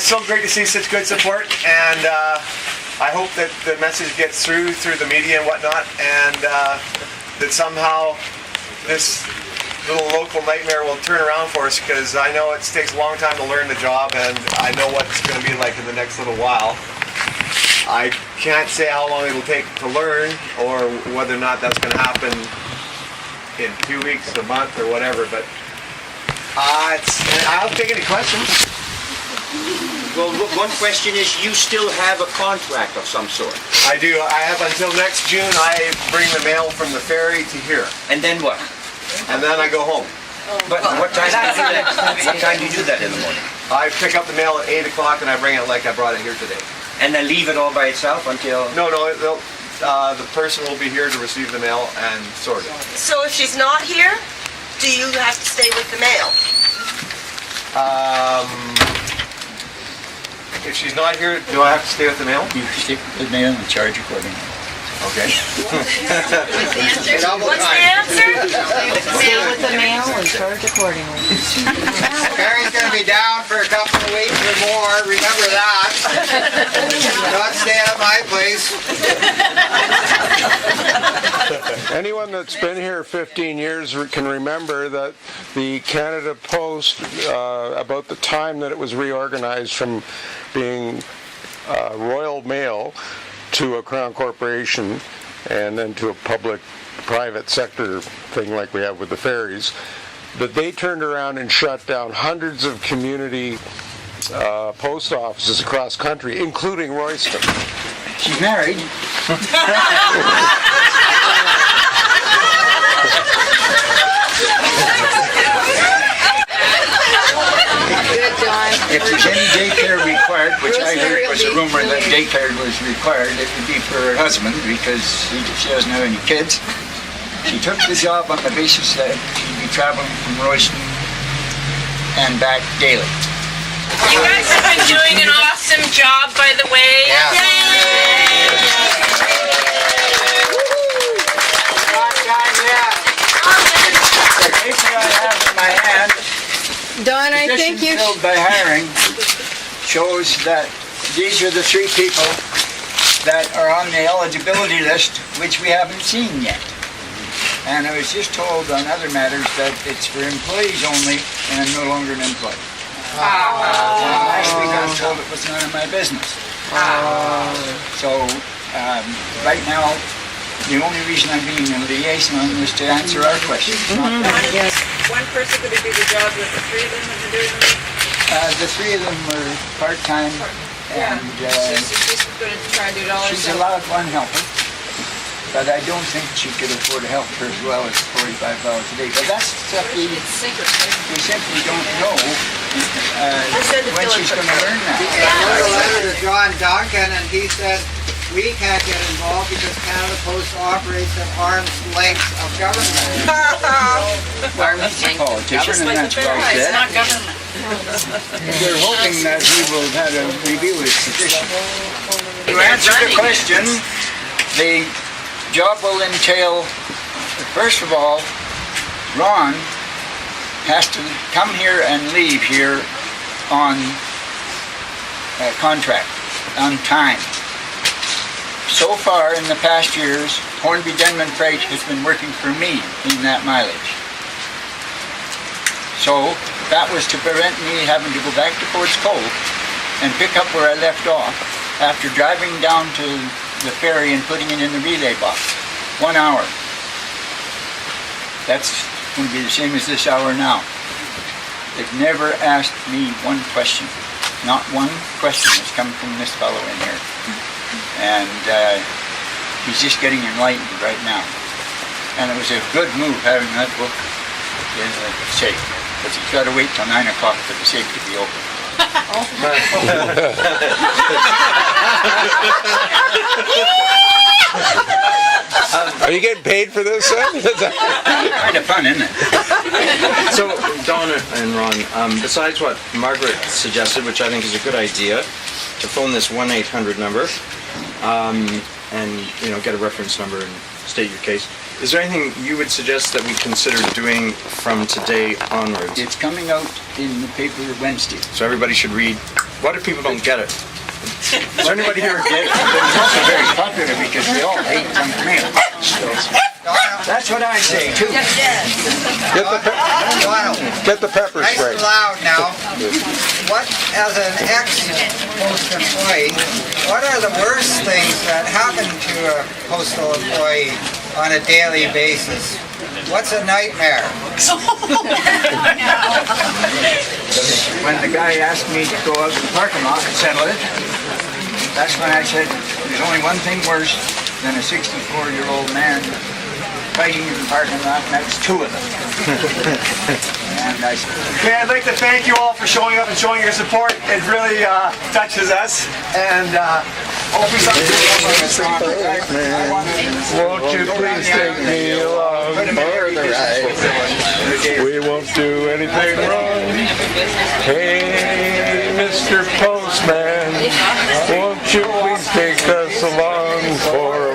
it's so great to see such good support, and I hope that the message gets through the media and whatnot, and that somehow this little local nightmare will turn around for us, because I know it takes a long time to learn the job, and I know what it's going to be like in the next little while. I can't say how long it'll take to learn, or whether or not that's going to happen in 2 weeks, a month, or whatever, but I'll take any questions. Well, one question is, you still have a contract of some sort? I do. I have until next June. I bring the mail from the ferry to here. And then what? And then I go home. But what time do you do that? What time do you do that in the morning? I pick up the mail at 8 o'clock and I bring it like I brought it here today. And then leave it all by itself until... No, the person will be here to receive the mail and sort it. So if she's not here, do you have to stay with the mail? If she's not here, do I have to stay with the mail? You stick with the mail and charge accordingly. Okay. What's the answer? Stay with the mail and charge accordingly. Carrie's going to be down for a couple of weeks or more. Remember that. Not staying at my place. Anyone that's been here 15 years can remember that the Canada Post, about the time that it was reorganized from being Royal Mail to a Crown Corporation and then to a public-private sector thing like we have with the ferries, that they turned around and shut down hundreds of community post offices across country, including Royston. She's married. If there's any daycare required, which I heard was a rumor that daycare was required, it would be for her husband because she doesn't have any kids. She took the job on the basis that she'd be traveling from Royston and back daily. You guys have been doing an awesome job, by the way. Yeah. Yay! The paper I have in my hand, Don, I think you filled by hiring, shows that these are the 3 people that are on the eligibility list, which we haven't seen yet. And I was just told on other matters that it's for employees only, and I'm no longer an employee. Last week I was told it was none of my business. So right now, the only reason I'm being a liaison is to answer our questions. One person could do the job with the 3 of them have been doing it? The 3 of them were part-time, and She's going to try and do it all she's herself. allowed 1 helper. But I don't think she could afford to help her as well as $45 a day. But that's stuff we simply don't know when she's going to learn that. I wrote a letter to John Duncan, and he said, we can't get involved because Canada Post operates at arm's length of government. He's a politician, and that's what I said. It's not government. We're hoping that he will have a review his position. To answer the question, the job will entail, first of all, Ron has to come here and leave here on contract, on time. So far in the past years, Hornby Denman Freight has been working for me in that mileage. So that was to prevent me having to go back to Ports Cove and pick up where I left off after driving down to the ferry and putting it in the relay box. 1 hour. That's going to be the same as this hour now. They've never asked me 1 question. Not 1 question has come from this fellow in here. And he's just getting enlightened right now. And it was a good move having that book in the safe, because he's got to wait till 9 o'clock for the safe to be open. Are you getting paid for this, son? Kind of fun, isn't it? So, Donna and Ron, besides what Margaret suggested, which I think is a good idea, to phone this 1-800 number and get a reference number and state your case, is there anything you would suggest that we consider doing from today onwards? It's coming out in the paper Wednesday. So everybody should read What if people don't get it? Is there anybody here who get it? It's also very popular because we all hate junk mail. That's what I say too. Get the pepper Nice spray. and loud now. What, as an ex-post employee, what are the worst things that happen to a postal employee on a daily basis? What's a nightmare? When the guy asked me to go out to the parking lot and settle it, that's when I said, there's only one thing worse than a 64-year-old man fighting in the parking lot, and that's two of them. And I said, Okay, I'd like to thank you all for showing up and showing your support. It really touches us, and hopefully something Won't you please take me along for the ride? We won't do anything wrong. Hey, Mr. Postman, won't you please take us along for a